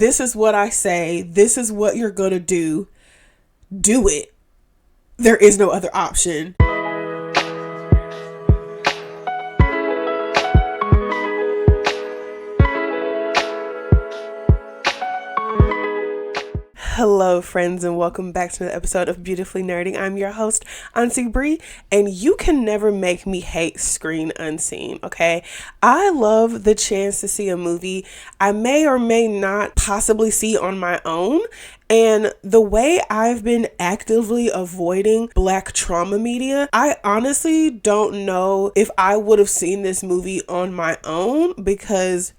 This is what I say. This is what you're gonna do. Do it. There is no other option. Hello friends, and welcome back to the episode of Beautifully Nerding. I'm your host, Auntie Bri, and you can never make me hate Screen Unseen, okay? I love the chance to see a movie I may or may not possibly see on my own. And the way I've been actively avoiding Black trauma media, I honestly don't know if I would have seen this movie on my own, because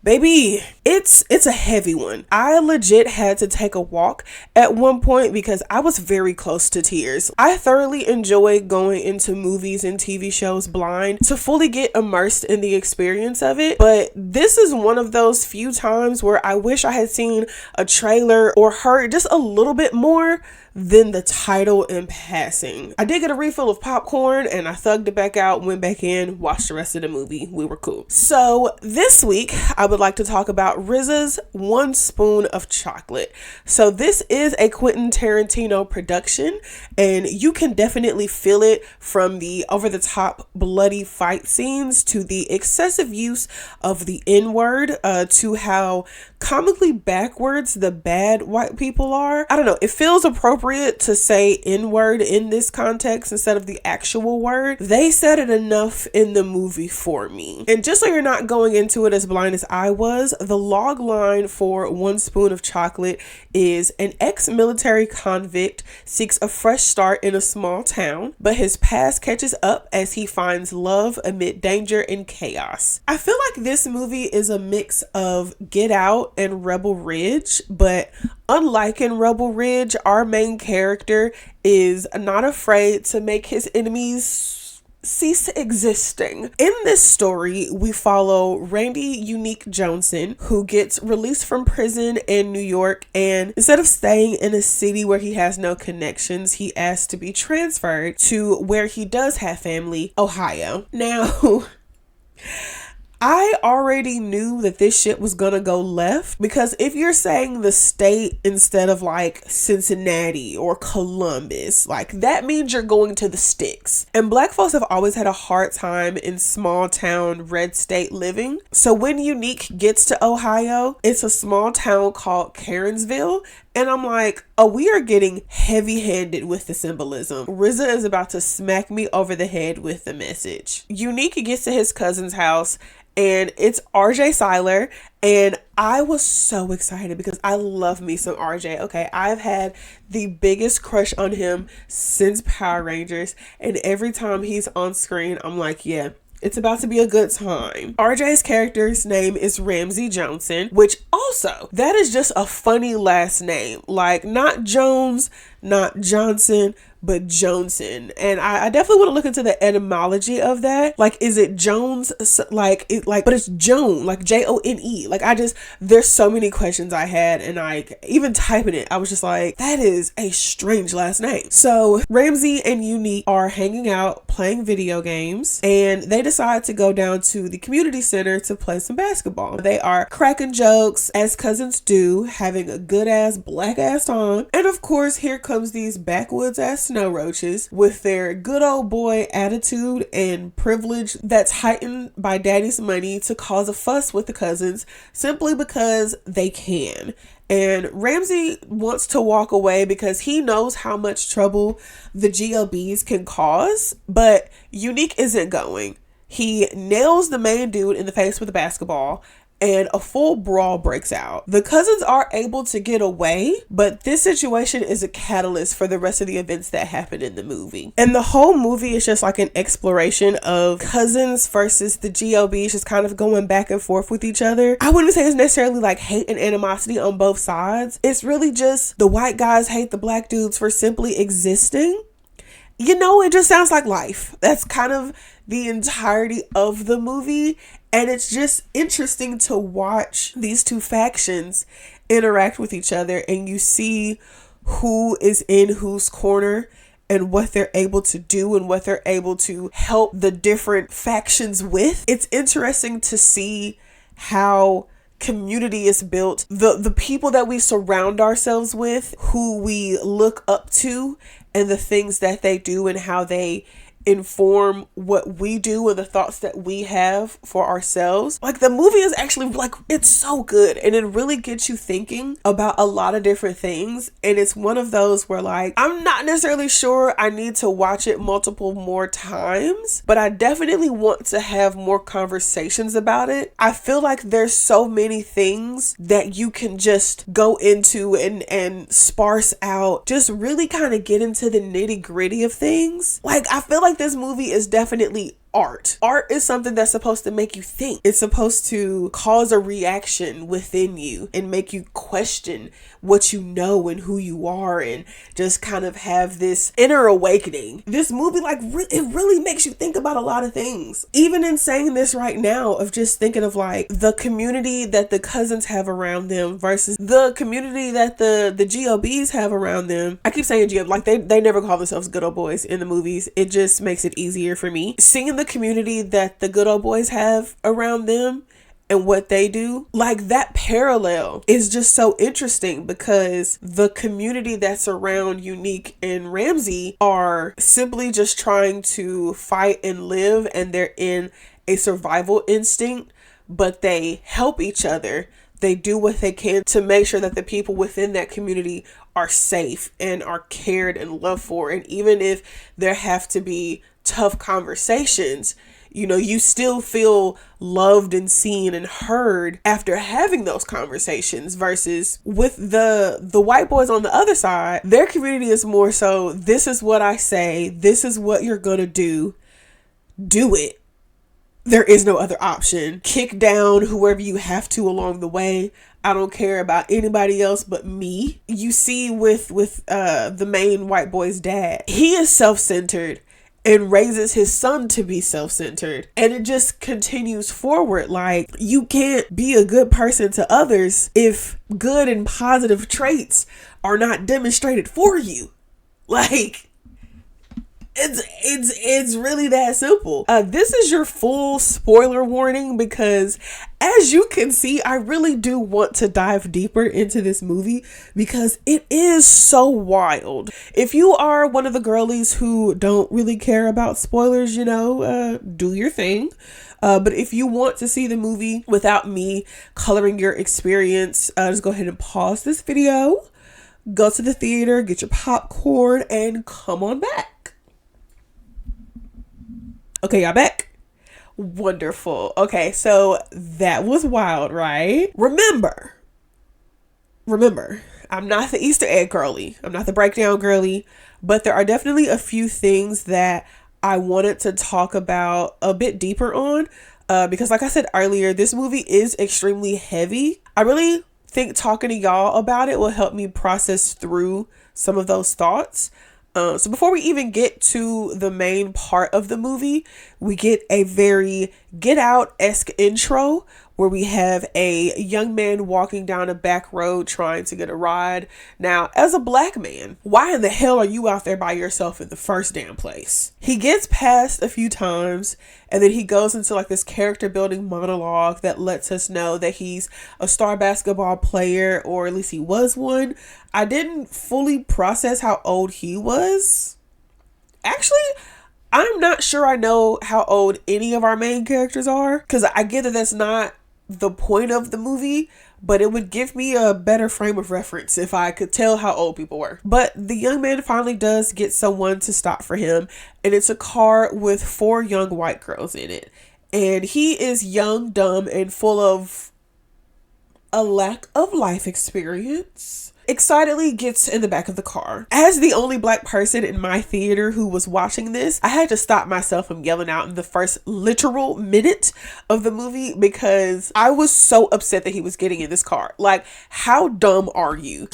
baby, it's a heavy one. I legit had to take a walk at one point because I was very close to tears. I thoroughly enjoy going into movies and TV shows blind to fully get immersed in the experience of it. But this is one of those few times where I wish I had seen a trailer or heard just a little bit more than the title in passing. I did get a refill of popcorn and I thugged it back out, went back in, watched the rest of the movie. We were cool. So this week, I would like to talk about RZA's One Spoon of Chocolate. So this is a Quentin Tarintino production, and you can definitely feel it from the over-the-top bloody fight scenes to the excessive use of the N-word to how comically backwards the bad white people are. I don't know, it feels appropriate to say N-word in this context instead of the actual word. They said it enough in the movie for me. And just so you're not going into it as blind as I was, the log line for One Spoon of Chocolate is an ex-military convict seeks a fresh start in a small town, but his past catches up as he finds love amid danger and chaos. I feel like this movie is a mix of Get Out and Rebel Ridge, but unlike in Rebel Ridge, our main character is not afraid to make his enemies cease existing. In this story, we follow Randy Unique Johnson, who gets released from prison in New York, and instead of staying in a city where he has no connections, he asks to be transferred to where he does have family, Ohio. Now, I already knew that this shit was gonna go left, because if you're saying the state instead of like Cincinnati or Columbus, like that means you're going to the sticks. And Black folks have always had a hard time in small town red state living. So when Unique gets to Ohio, it's a small town called Karensville. And I'm like, oh, we are getting heavy-handed with the symbolism. RZA is about to smack me over the head with the message. Unique gets to his cousin's house, and it's RJ Cyler, and I was so excited because I love me some RJ. Okay, I've had the biggest crush on him since Power Rangers, and every time he's on screen, I'm like, yeah, it's about to be a good time. RJ's character's name is Ramsey Johnson, which also, that is just a funny last name. Like, not Jones, not Johnson, but Johnson. And I definitely want to look into the etymology of that. Like, is it Jones? But it's Joan, like Jone. Like, there's so many questions I had, and like, even typing it, I was just like, that is a strange last name. So Ramsey and Unique are hanging out, playing video games, and they decide to go down to the community center to play some basketball. They are cracking jokes, as cousins do, having a good ass black ass time. And of course, here comes these backwoods ass snow roaches with their good old boy attitude and privilege that's heightened by daddy's money to cause a fuss with the cousins simply because they can. And Ramsey wants to walk away because he knows how much trouble the GLBs can cause, but Unique isn't going. He nails the main dude in the face with a basketball, and a full brawl breaks out. The cousins are able to get away, but this situation is a catalyst for the rest of the events that happen in the movie. And the whole movie is just like an exploration of cousins versus the GLBs, just kind of going back and forth with each other. I wouldn't say it's necessarily like hate and animosity on both sides. It's really just the white guys hate the black dudes for simply existing. You know, it just sounds like life. That's kind of the entirety of the movie. And it's just interesting to watch these two factions interact with each other, and you see who is in whose corner and what they're able to do and what they're able to help the different factions with. It's interesting to see how community is built, the people that we surround ourselves with, who we look up to, and the things that they do and how they inform what we do and the thoughts that we have for ourselves. Like, the movie is actually, like, it's so good, and it really gets you thinking about a lot of different things. And it's one of those where, like, I'm not necessarily sure I need to watch it multiple more times, but I definitely want to have more conversations about it. I feel like there's so many things that you can just go into and sparse out, just really kind of get into the nitty-gritty of things. Like, I feel like this movie is definitely art. Art is something that's supposed to make you think. It's supposed to cause a reaction within you and make you question what you know and who you are, and just kind of have this inner awakening. This movie, like, it really makes you think about a lot of things. Even in saying this right now, of just thinking of, like, the community that the cousins have around them versus the community that the GOBs have around them. I keep saying GOB, like, they never call themselves good old boys in the movies. It just makes it easier for me. Seeing the community that the good old boys have around them and what they do, like, that parallel is just so interesting, because the community that's around Unique and Ramsey are simply just trying to fight and live, and they're in a survival instinct, but they help each other. They do what they can to make sure that the people within that community are safe and are cared and loved for. And even if there have to be tough conversations, you know, you still feel loved and seen and heard after having those conversations. Versus with the white boys on the other side, their community is more so, this is what I say, this is what you're gonna do it. There is no other option. Kick down whoever you have to along the way. I don't care about anybody else but me. You see with the main white boy's dad, he is self-centered and raises his son to be self-centered, and it just continues forward. Like, you can't be a good person to others if good and positive traits are not demonstrated for you. Like, it's really that simple. This is your full spoiler warning, because as you can see, I really do want to dive deeper into this movie because it is so wild. If you are one of the girlies who don't really care about spoilers, you know, do your thing. But if you want to see the movie without me coloring your experience, just go ahead and pause this video, go to the theater, get your popcorn, and come on back. Okay, y'all back? Wonderful. Okay, so that was wild, right? Remember, I'm not the Easter egg girly. I'm not the breakdown girly, but there are definitely a few things that I wanted to talk about a bit deeper on, because like I said earlier, this movie is extremely heavy. I really think talking to y'all about it will help me process through some of those thoughts. So before we even get to the main part of the movie, we get a very Get Out-esque intro where we have a young man walking down a back road trying to get a ride. Now, as a black man, why in the hell are you out there by yourself in the first damn place? He gets past a few times, and then he goes into like this character building monologue that lets us know that he's a star basketball player, or at least he was one. I didn't fully process how old he was. Actually, I'm not sure I know how old any of our main characters are, because I get that that's not the point of the movie, but it would give me a better frame of reference if I could tell how old people were. But the young man finally does get someone to stop for him, and it's a car with 4 young white girls in it. And he is young, dumb, and full of a lack of life experience. Excitedly gets in the back of the car. As the only black person in my theater who was watching this, I had to stop myself from yelling out in the first literal minute of the movie, because I was so upset that he was getting in this car. Like, how dumb are you?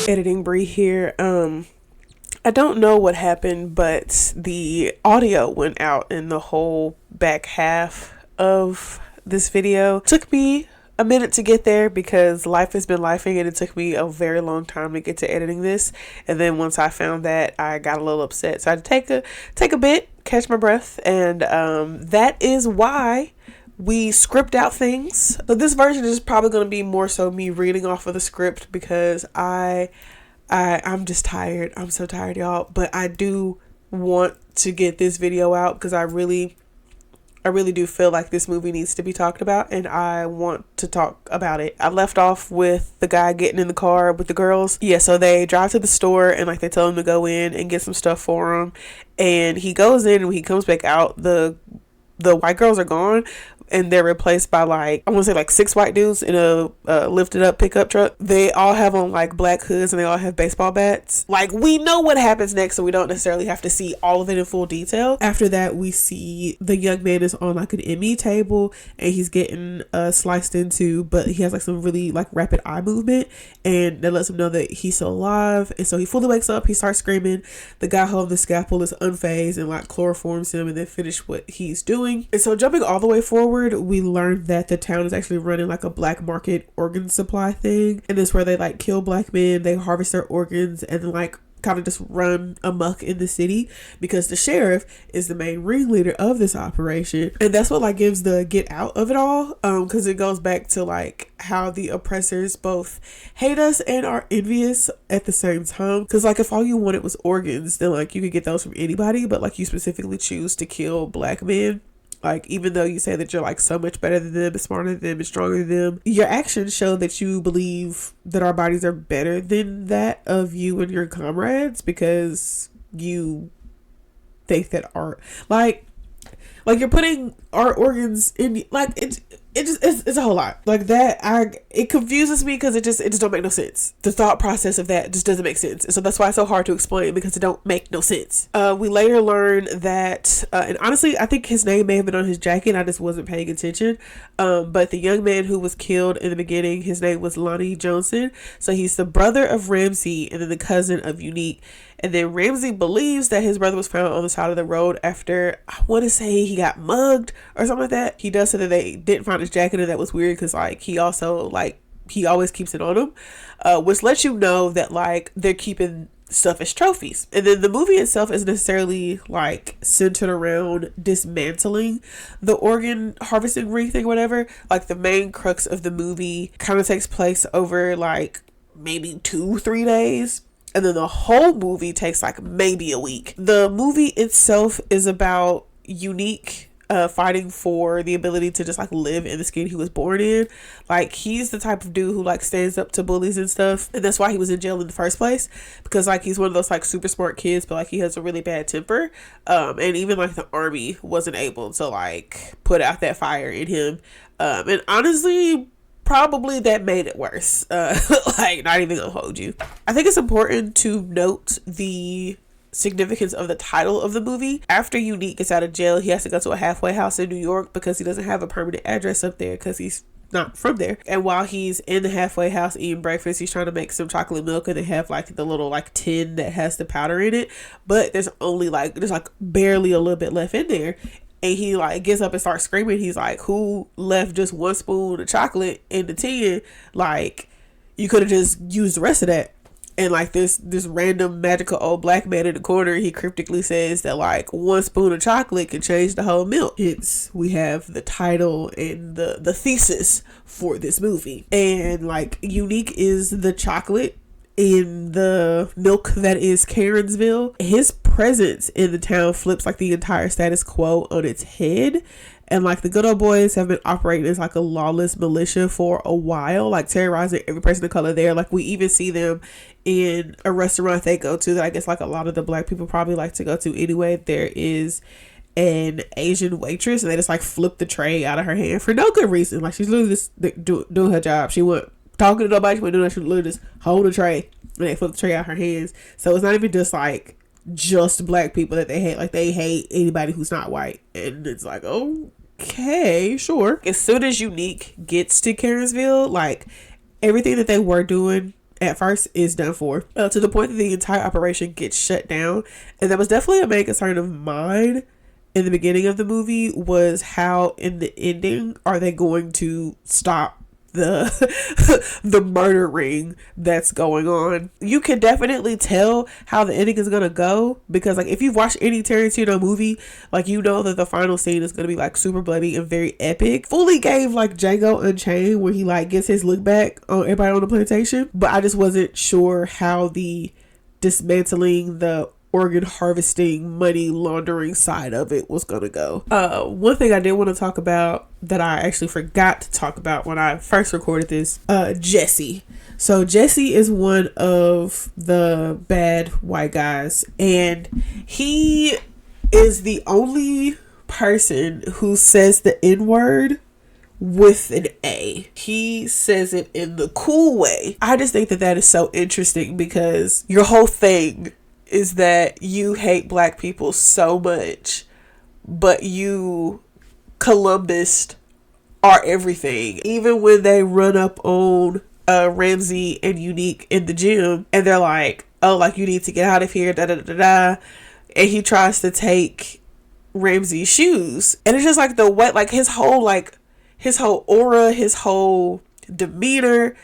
Editing Bri here. I don't know what happened, but the audio went out in the whole back half of this video. Took me a minute to get there because life has been lifing, and it took me a very long time to get to editing this. And then once I found that, I got a little upset, so I had to take a bit, catch my breath, and that is why we script out things. So this version is probably going to be more so me reading off of the script because I'm just tired. I'm so tired, y'all. But I do want to get this video out because I really do feel like this movie needs to be talked about, and I want to talk about it. I left off with the guy getting in the car with the girls. Yeah, so they drive to the store and like they tell him to go in and get some stuff for him. And he goes in, and when he comes back out, the white girls are gone, and they're replaced by like, I want to say like 6 white dudes in a lifted up pickup truck. They all have on like black hoods, and they all have baseball bats. Like, we know what happens next, so we don't necessarily have to see all of it in full detail. After that, we see the young man is on like an ME table, and he's getting sliced into, but he has like some really like rapid eye movement, and that lets him know that he's still alive. And so he fully wakes up, he starts screaming. The guy holding the scalpel is unfazed and like chloroforms him and then finish what he's doing. And so jumping all the way forward, we learned that the town is actually running like a black market organ supply thing, and it's where they like kill black men, they harvest their organs, and then like kind of just run amok in the city because the sheriff is the main ringleader of this operation. And that's what like gives the get out of it all, because it goes back to like how the oppressors both hate us and are envious at the same time. Because like if all you wanted was organs, then like you could get those from anybody, but like you specifically choose to kill black men. Like, even though you say that you're like so much better than them, smarter than them, and stronger than them, your actions show that you believe that our bodies are better than that of you and your comrades, because you think that art, like you're putting our organs in, like it's a whole lot like that. It confuses me because it just don't make no sense. The thought process of that just doesn't make sense, and so that's why it's so hard to explain, because it don't make no sense. We later learn that and honestly I think his name may have been on his jacket, I just wasn't paying attention, but the young man who was killed in the beginning, his name was Lonnie Johnson. So he's the brother of Ramsey and then the cousin of Unique. And then Ramsey believes that his brother was found on the side of the road after, I want to say, he got mugged or something like that. He does say that they didn't find his jacket, and that was weird because like he also like he always keeps it on him, which lets you know that like they're keeping stuff as trophies. And then the movie itself isn't necessarily like centered around dismantling the organ harvesting ring thing or whatever. Like the main crux of the movie kind of takes place over like maybe 2-3 days. And then the whole movie takes like maybe a week. The movie itself is about Unique fighting for the ability to just like live in the skin he was born in. Like he's the type of dude who like stands up to bullies and stuff, and that's why he was in jail in the first place, because like he's one of those like super smart kids, but like he has a really bad temper, and even like the army wasn't able to like put out that fire in him, and honestly probably that made it worse. Like, not even gonna hold you. I think it's important to note the significance of the title of the movie. After Unique gets out of jail, he has to go to a halfway house in New York because he doesn't have a permanent address up there because he's not from there. And while he's in the halfway house eating breakfast, he's trying to make some chocolate milk, and they have like the little like tin that has the powder in it, but there's barely a little bit left in there. And he like gets up and starts screaming. He's like, who left just 1 spoon of chocolate in the tin? Like, you could have just used the rest of that. And like this random magical old black man in the corner, he cryptically says that like 1 spoon of chocolate can change the whole milk. We have the title and the thesis for this movie. And like Unique is the chocolate in the milk that is Karensville. His presence in the town flips like the entire status quo on its head. And like the good old boys have been operating as like a lawless militia for a while, like terrorizing every person of color there. Like we even see them in a restaurant they go to that I guess like a lot of the black people probably like to go to anyway. There is an Asian waitress, and they just like flip the tray out of her hand for no good reason. Like she's literally just doing her job. She wasn't talking to nobody, she wasn't doing that. She literally just hold the tray, and they flip the tray out her hands. So it's not even just black people that they hate. Like they hate anybody who's not white. And it's like, okay, sure. As soon as Unique gets to Karensville, like everything that they were doing at first is done for, to the point that the entire operation gets shut down. And that was definitely a main concern of mine in the beginning of the movie, was how in the ending are they going to stop the the murder ring that's going on. You can definitely tell how the ending is gonna go, because like if you've watched any Tarantino movie, like you know that the final scene is gonna be like super bloody and very epic. Fully gave like Django Unchained, where he like gets his look back on everybody on the plantation, but I just wasn't sure how the dismantling the organ harvesting, money laundering side of it was gonna go. One thing I did want to talk about that I actually forgot to talk about when I first recorded this, Jesse. So Jesse is one of the bad white guys, and he is the only person who says the N-word with an A. He says it in the cool way. I just think that that is so interesting, because your whole thing is that you hate black people so much, but you, Columbus, are everything. Even when they run up on Ramsey and Unique in the gym, and they're like, oh, like, you need to get out of here, da da da da, and he tries to take Ramsey's shoes, and it's just like the way, like his whole aura, his whole demeanor,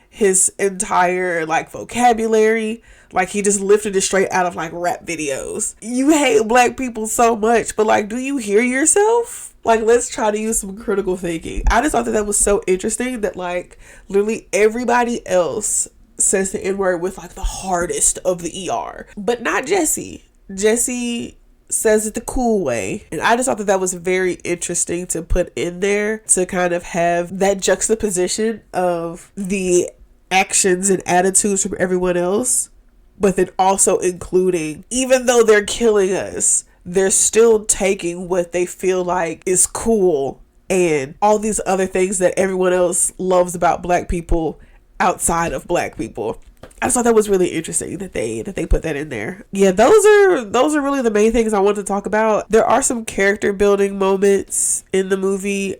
his entire like vocabulary, like he just lifted it straight out of like rap videos. You hate black people so much, but like, do you hear yourself? Like, let's try to use some critical thinking. I just thought that that was so interesting, that like literally everybody else says the N-word with like the hardest of the ER, but not Jesse. Jesse says it the cool way. And I just thought that that was very interesting to put in there, to kind of have that juxtaposition of the actions and attitudes from everyone else, but then also including, even though they're killing us, they're still taking what they feel like is cool and all these other things that everyone else loves about black people outside of black people. I just thought that was really interesting that they put that in there. Yeah, those are really the main things I want to talk about. There are some character building moments in the movie,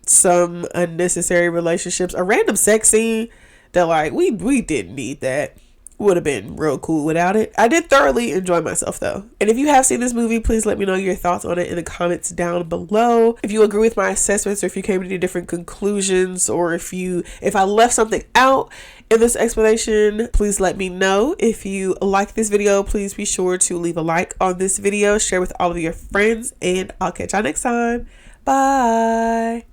some unnecessary relationships, a random sex scene that like we didn't need that. Would have been real cool without it. I did thoroughly enjoy myself though. And if you have seen this movie, please let me know your thoughts on it in the comments down below. If you agree with my assessments, or if you came to any different conclusions, or if I left something out in this explanation, please let me know. If you like this video, please be sure to leave a like on this video, share with all of your friends, and I'll catch y'all next time. Bye.